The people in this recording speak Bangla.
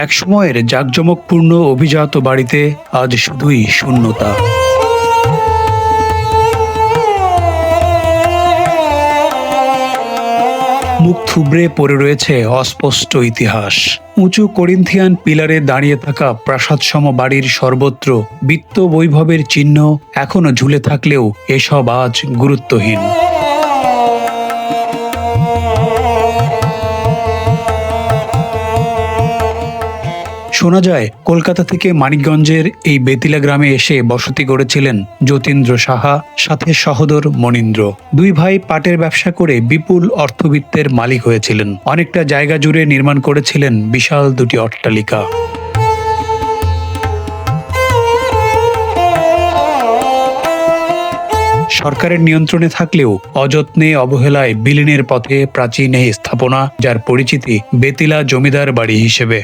এক সময়ের জাঁকজমকপূর্ণ অভিজাত বাড়িতে আজ শুধুই শূন্যতা। মুখ থুবড়ে পড়ে রয়েছে অস্পষ্ট ইতিহাস। উঁচু করিন্থিয়ান পিলারে দাঁড়িয়ে থাকা প্রাসাদসম বাড়ির সর্বত্র বিত্ত বৈভবের চিহ্ন এখনো ঝুলে থাকলেও এসব আজ গুরুত্বহীন। শোনা যায় কলকাতা থেকে মানিকগঞ্জের এই বেতিলা গ্রামে এসে বসতি গড়েছিলেন যতীন্দ্র সাহা, সাথে সহোদর মনীন্দ্র। দুই ভাই পাটের ব্যবসা করে বিপুল অর্থবিত্তের মালিক হয়েছিলেন। অনেকটা জায়গা জুড়ে নির্মাণ করেছিলেন বিশাল দুটি অট্টালিকা। সরকারের নিয়ন্ত্রণে থাকলেও অযত্নে অবহেলায় বিলীনের পথে প্রাচীন এই স্থাপনা, যার পরিচিতি বেতিলা জমিদার বাড়ি হিসেবে।